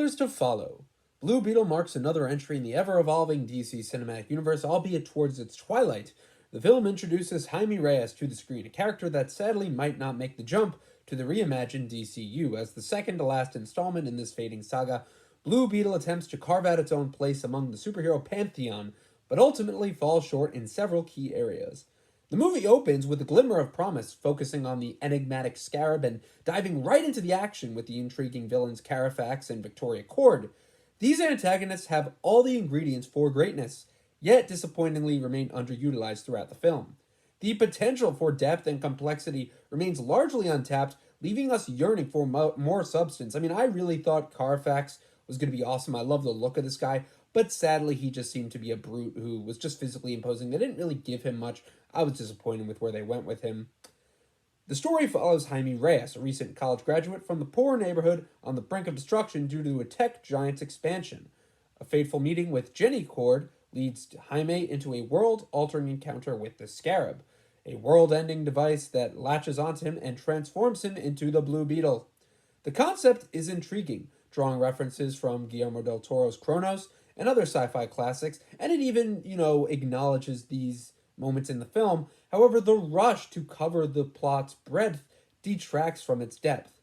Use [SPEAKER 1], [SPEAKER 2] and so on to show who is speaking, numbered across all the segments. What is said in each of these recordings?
[SPEAKER 1] Others to follow. Blue Beetle marks another entry in the ever-evolving DC cinematic universe, albeit towards its twilight. The film introduces Jaime Reyes to the screen, a character that sadly might not make the jump to the reimagined DCU. As the second-to-last installment in this fading saga, Blue Beetle attempts to carve out its own place among the superhero pantheon, but ultimately falls short in several key areas. The movie opens with a glimmer of promise, focusing on the enigmatic Scarab and diving right into the action with the intriguing villains Carafax and Victoria Cord. These antagonists have all the ingredients for greatness, yet disappointingly remain underutilized throughout the film. The potential for depth and complexity remains largely untapped, leaving us yearning for more substance. I mean, I really thought Carfax was going to be awesome. I love the look of this guy, but sadly, he just seemed to be a brute who was just physically imposing. They didn't really give him much. I was disappointed with where they went with him. The story follows Jaime Reyes, a recent college graduate from the poor neighborhood on the brink of destruction due to a tech giant's expansion. A fateful meeting with Jenny Cord leads Jaime into a world-altering encounter with the Scarab, a world-ending device that latches onto him and transforms him into the Blue Beetle. The concept is intriguing, drawing references from Guillermo del Toro's Kronos and other sci-fi classics, and it even, acknowledges these moments in the film. However, the rush to cover the plot's breadth detracts from its depth.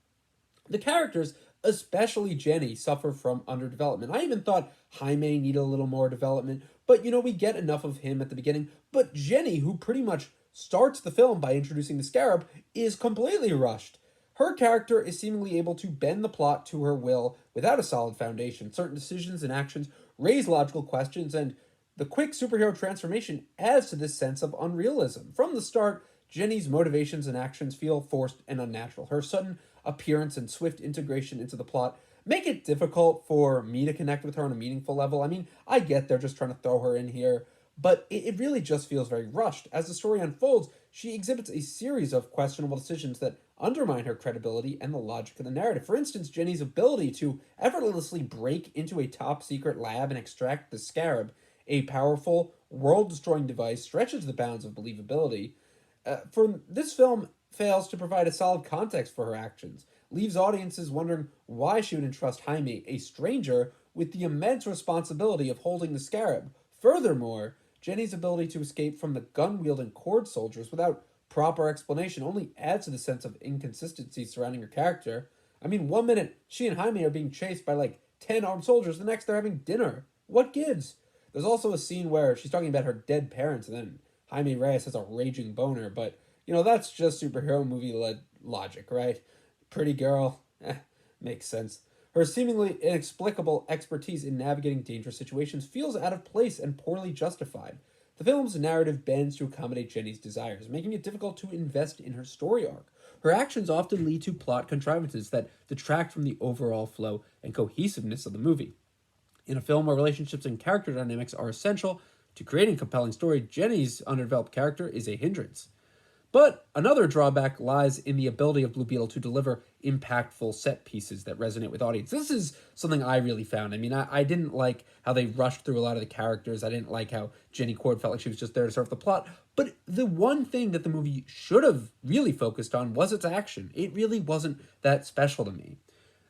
[SPEAKER 1] The characters, especially Jenny, suffer from underdevelopment. I even thought Jaime needed a little more development, but we get enough of him at the beginning. But Jenny, who pretty much starts the film by introducing the Scarab, is completely rushed. Her character is seemingly able to bend the plot to her will without a solid foundation. Certain decisions and actions raise logical questions, and the quick superhero transformation adds to this sense of unrealism. From the start, Jenny's motivations and actions feel forced and unnatural. Her sudden appearance and swift integration into the plot make it difficult for me to connect with her on a meaningful level. I mean, I get they're just trying to throw her in here, but it really just feels very rushed. As the story unfolds, she exhibits a series of questionable decisions that undermine her credibility and the logic of the narrative. For instance, Jenny's ability to effortlessly break into a top-secret lab and extract the Scarab, a powerful, world-destroying device, stretches the bounds of believability. For this film fails to provide a solid context for her actions, leaves audiences wondering why she would entrust Jaime, a stranger, with the immense responsibility of holding the Scarab. Furthermore, Jenny's ability to escape from the gun-wielding Cord soldiers without proper explanation only adds to the sense of inconsistency surrounding her character. I mean, one minute she and Jaime are being chased by like 10 armed soldiers, the next they're having dinner. What gives? There's also a scene where she's talking about her dead parents, and then Jaime Reyes has a raging boner, but, that's just superhero movie logic, right? Pretty girl, makes sense. Her seemingly inexplicable expertise in navigating dangerous situations feels out of place and poorly justified. The film's narrative bends to accommodate Jenny's desires, making it difficult to invest in her story arc. Her actions often lead to plot contrivances that detract from the overall flow and cohesiveness of the movie. In a film where relationships and character dynamics are essential to creating a compelling story, Jenny's underdeveloped character is a hindrance. But another drawback lies in the ability of Blue Beetle to deliver impactful set pieces that resonate with audience. This is something I really found. I mean, I didn't like how they rushed through a lot of the characters. I didn't like how Jenny Cord felt like she was just there to serve the plot. But the one thing that the movie should have really focused on was its action. It really wasn't that special to me.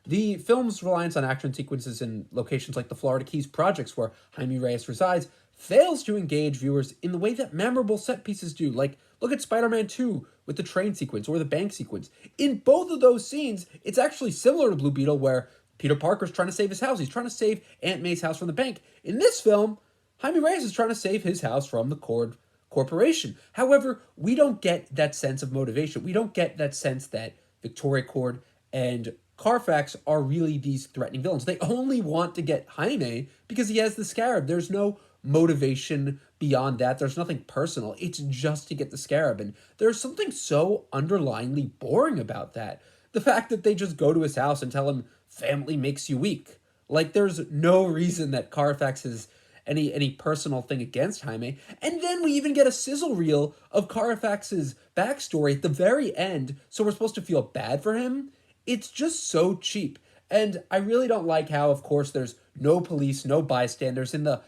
[SPEAKER 1] The film's reliance on action sequences in locations like the Florida Keys projects where Jaime Reyes resides fails to engage viewers in the way that memorable set pieces do. Like, look at Spider-Man 2 with the train sequence or the bank sequence. In both of those scenes, it's actually similar to Blue Beetle, where Peter Parker's trying to save his house. He's trying to save Aunt May's house from the bank. In this film, Jaime Reyes is trying to save his house from the Cord Corporation. However, we don't get that sense of motivation. We don't get that sense that Victoria Cord and Carfax are really these threatening villains. They only want to get Jaime because he has the Scarab. There's no motivation beyond that. There's nothing personal. It's just to get the Scarab. And there's something so underlyingly boring about that. The fact that they just go to his house and tell him, family makes you weak. Like, there's no reason that Carfax has any personal thing against Jaime. And then we even get a sizzle reel of Carfax's backstory at the very end, so we're supposed to feel bad for him. It's just so cheap. And I really don't like how, of course, there's no police, no bystanders in the,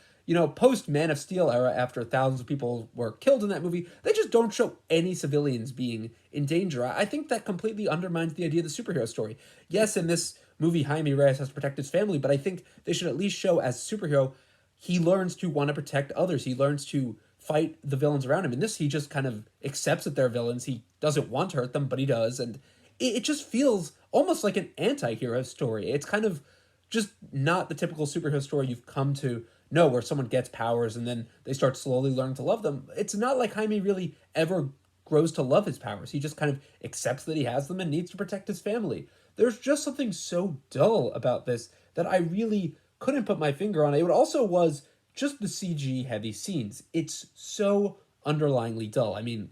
[SPEAKER 1] post Man of Steel era, after thousands of people were killed in that movie. They just don't show any civilians being in danger. I think that completely undermines the idea of the superhero story. Yes, in this movie Jaime Reyes has to protect his family, but I think they should at least show as a superhero he learns to want to protect others. He learns to fight the villains around him. In this, he just kind of accepts that they're villains. He doesn't want to hurt them, but he does. And it just feels almost like an anti hero story. It's kind of just not the typical superhero story you've come to know where someone gets powers and then they start slowly learning to love them. It's not like Jaime really ever grows to love his powers. He just kind of accepts that he has them and needs to protect his family. There's just something so dull about this that I really couldn't put my finger on. It also was just the CG heavy scenes. It's so underlyingly dull. I mean,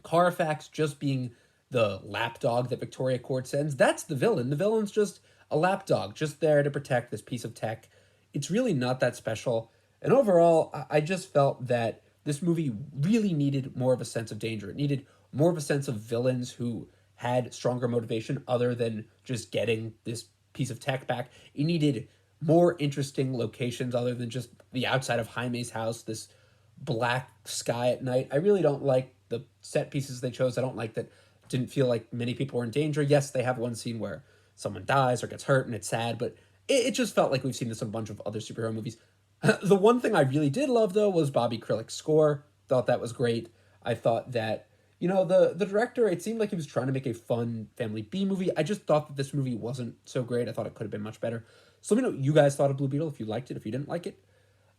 [SPEAKER 1] Carfax just being the lapdog that Victoria Court sends, that's the villain. The villain's just a lapdog, just there to protect this piece of tech. It's really not that special. And overall, I just felt that this movie really needed more of a sense of danger. It needed more of a sense of villains who had stronger motivation other than just getting this piece of tech back. It needed more interesting locations other than just the outside of Jaime's house, this black sky at night. I really don't like the set pieces they chose. I don't like that. Didn't feel like many people were in danger. Yes, they have one scene where someone dies or gets hurt and it's sad, but it just felt like we've seen this in a bunch of other superhero movies. The one thing I really did love, though, was Bobby Krillick's score. Thought that was great. I thought that, the director, it seemed like he was trying to make a fun family B movie. I just thought that this movie wasn't so great. I thought it could have been much better. So let me know what you guys thought of Blue Beetle, if you liked it, if you didn't like it.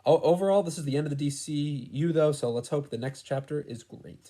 [SPEAKER 1] Overall, this is the end of the DCU, though, so let's hope the next chapter is great.